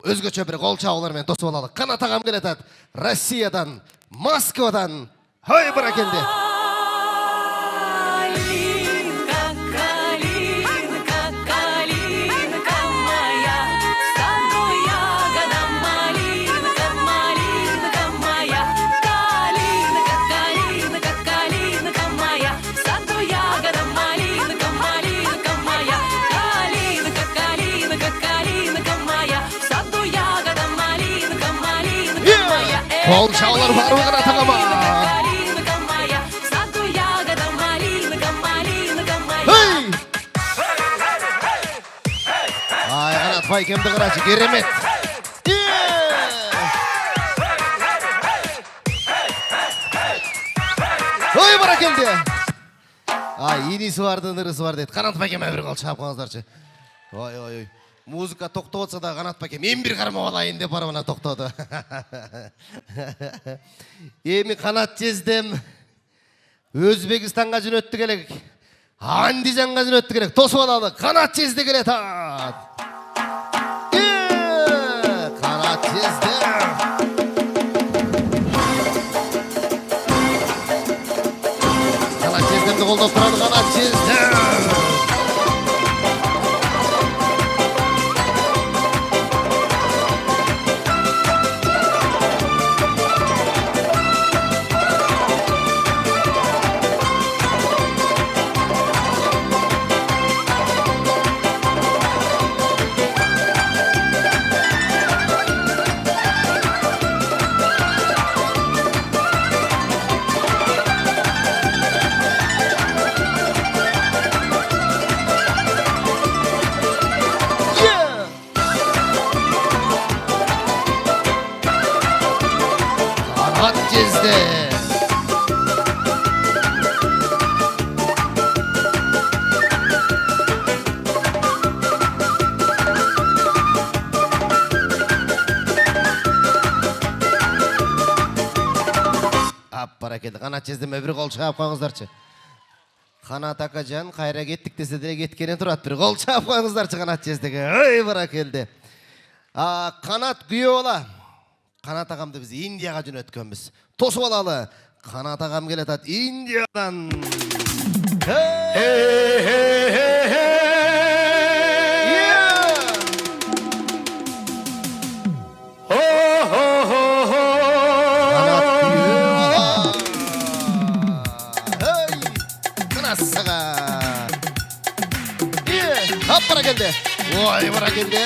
өзгөчө бир кол чабуулар менен тосуп алалы. Канат агам келатат Россиядан, Москвадан. Хой баракелди. Кол чабуулар барбы Канат агама? Ай, Канат байкемди карачы, керемет. Ой, баракелди. Ай, иниси бардын, ырысы бар дейт. Канат байкеме бир кол чаап коңуздарчы. Ой. Музыка токтоп атса да Канат байкем мен бир кармап алайын деп барып ана токтоду. Эми Канат жездем Өзбекстанга жөнөттү келек. Андижанга жөнөттү келек. Тосуп алалы. Канат жезде келатат. Канат жезде. Канат жездемди колдоп турат Канат жезде. Канат жездеме бир кол чаап коңуздарчы. Канат акажан кайра кеттик десе деле кеткенен турат. Бир кол чаап коңуздарчы Канат жездеге. Ой, баракелди. Канат күйөө бала. Канат агамды биз Индияга жөнөткөнбүз. Тосуп алалы. Канат агам келатат Индиядан. Баракелди. Ой, баракелди.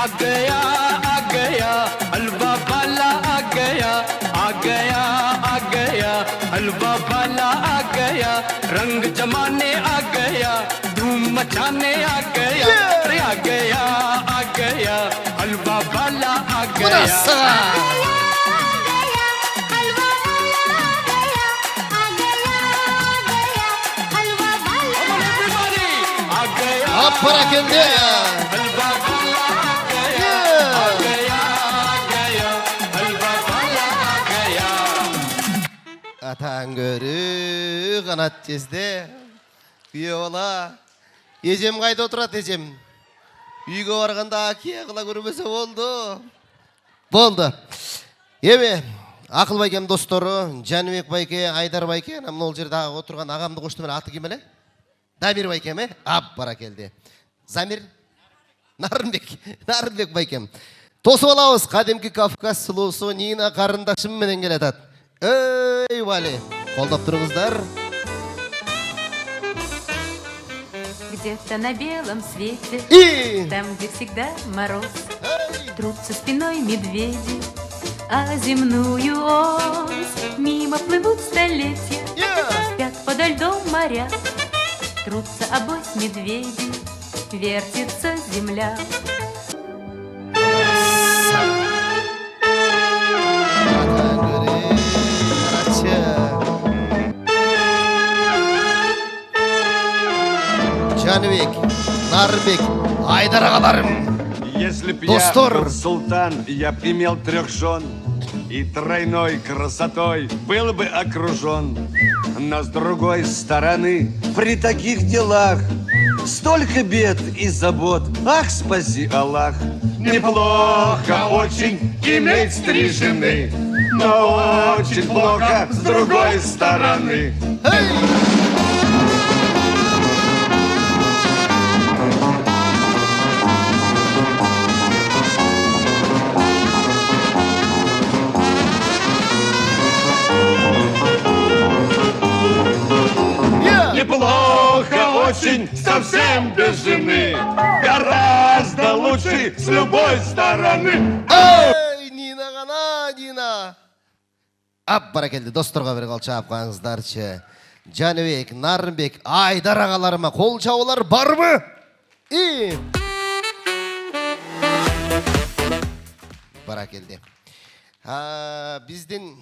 आ गया हलवा वाला आ गया हलवा वाला आ गया रंग जमाने आ गया धूम मचाने आ गया हलवा वाला आ गया Баракелди. Атаң көрү Канат жезде. Күйөө бала. Эжем кайда отурат эжем? Үйгө барганда кие кыла көрбөсө болду. Эми Акыл байкем достору, Жаныбек байке, Айдар байке, мына жерде отурган агамды кошту менен аты ким эле? Дамир байкем, баракелди. Замир? Нарынбек байкем. Тосуп алабыз кадимки Кавказ сулуусу Нина карындашым менен келатат. Эй, Вали, колдоп туруңуздар. Где-то на белом свете, там, где всегда мороз, трутся спиной медведи, а земную ось мимо плывут столетия, спят подо льдом моря, трутся обось медведи, вертится земля. Жаныбек, Нарынбек, Айдар агаларым. Если Если б я Достор. был султан, я б имел 3 жен, и тройной красотой был бы окружен. Но с другой стороны, при таких делах столько бед и забот, ах, спаси Аллах. Неплохо очень иметь 3 жены, но очень плохо с другой стороны. Неплохо очень совсем без жены, гораздо лучше с любой стороны. Ey, Nina ғана, Nina. Ап, баракелді, досторға бір қол чап қаңыздарчы. Жаныбек, Нарынбек, Айдар ағаларыма қол чаулар бар мы? Баракелді. Бізден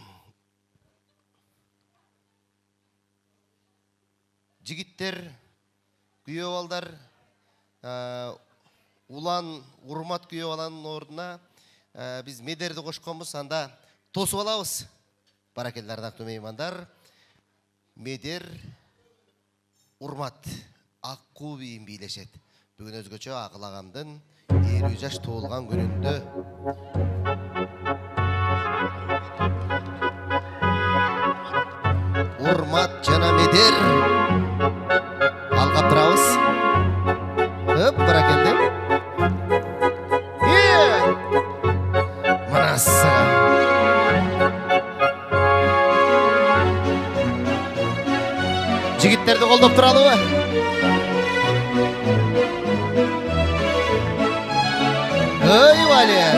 жігіттер, күйеу балдар, улан, урмат күйеу баланың орнына біз медерді қошқанбыз, анда тосып алабыз. Баракелді ардақты меймандар. Медер, урмат, аққу бейін билешет. Бүгін өзгөчө Ақыл ағамдың 50 жаш толған күнінде урмат жана медер алға тұрауыз. Баракелді. Мынасы. Жігіттерді қолдап тұрады ма? Ой, Валя!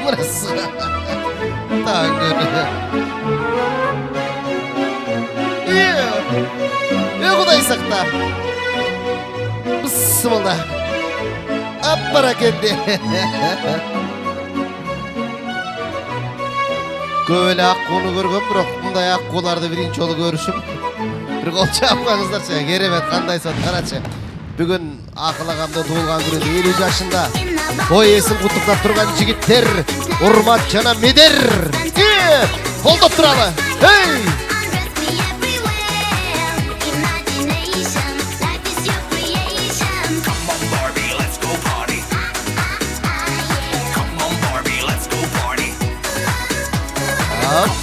Мырасы! Таңгүрі! Құдай сақта! Бысымылда! Аппара кенде! Көйлі аққуны көрген, бірақ бұндай аққуларды бірінші жолы көрішім. Bir qol çapqanızlarsa, керемет қандай сот қарачы. Бүгін Ақыл ағамды туылған күнінде 50 жашында той есін құттықтап тұрған жігіттер, Урмат жана Медер. Қолдап тұралы.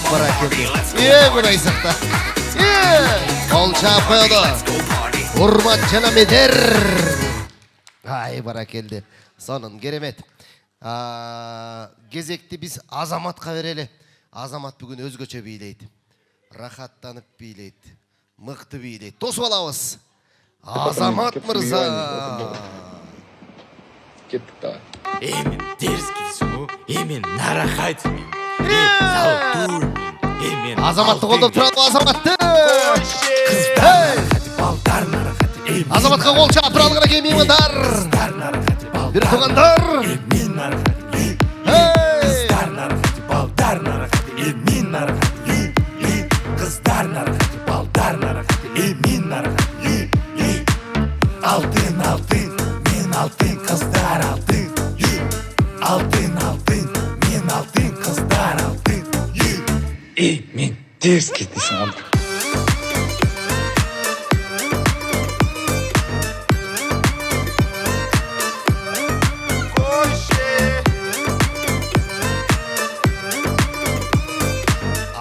Баракелді. Құдай сақта. Қол чапқанды. Урмат жана Медер. Ай, баракелді. Сонын керемет. Кезекті біз Азаматқа берелі. Азамат бүгін өзгөчө бийлейді. Рахаттанып бийлейді. Мықты бийлейді. Тосып алабыз. Азамат мырза. Кеттік давай. Мен дерзкийсің, мен нарахатмин, салтурмин, мен Азаматты қолдап тұрады, Азаматты. Азаматқа қол шап тұралығына келмейміндар. Bir туғандар. Алтын, алтын, мен алтын, қыздар алтын. Алтын, алтын, мен алтын, қыздар алтын. мен дерзкий дейсің онда.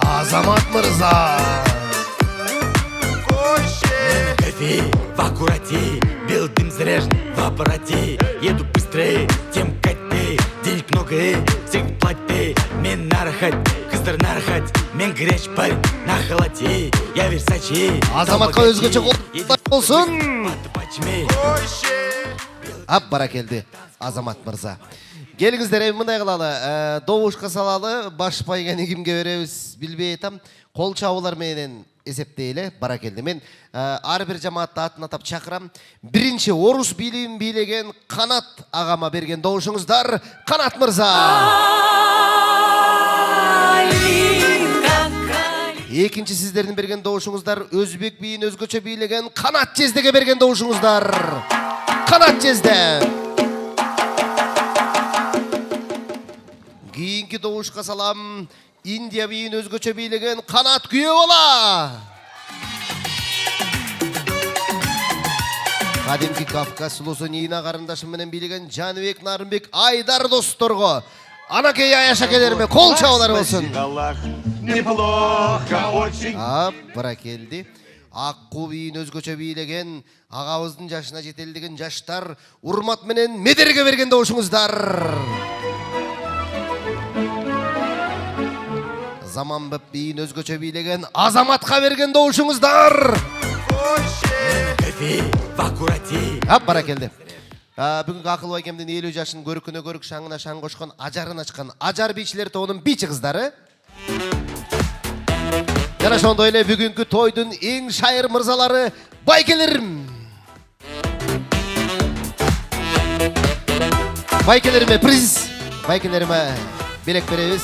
Азамат мырза. В аккурате, белый дым заряжен в аппарате. Еду быстрее, тем катте, денег много, всех платьте. Мен нарахат, қыздар нарахат, мен горячий парень на халате. Я Версаче. Азаматқа өзгөчө қолдап болсын. Ап баракелді, Азамат мырза. Келіңіздер, мындай қылалы, добушқа салалы, баш пайганы кимге беребиз билбей айтам. Қол чабуулар менен есептейлі, баракелді. Мен әрбір жамаатты атын атап шақырам. Бірінші орыс билейін билеген Қанат ағама берген доушыңыздар. Қанат мырза. Экинчи сиздердин берген добушуңуздар өзбек бийин өзгөчө бийлеген Канат Жездеге берген добушуңуздар. Канат Жезде. Кийинки добушка салам. Индия бийин өзгөчө бийлеген Канат Күйөөбала. Кадимки Кавказ улусу Нина карындашы менен бийлеген Жаныбек Нарынбек Айдар досторго, анакей аяшакелериме кол чабуулар болсун. Неплохо, очень. Баракелди. Акку бийин өзгөчө бийлеген агабыздын жашына жетелдеген жаштар урмат менен медерге берген добушуңуздар. Заманбек бийин өзгөчө бийлеген Азаматка берген добушуңуздар. Кофе в аккурате. Баракелди. Бүгүнкү Акыл Байкемдин 50 жашын көркүнө көрк, шаңына шаң кошкон, ажарын ачкан ажар бийчилер тобунун бийчи кыздары. Жана ошондой эле бүгүнкү тойдун эң шайыр мырзалары байкелерим. Байкелериме приз, байкелериме белек беребиз.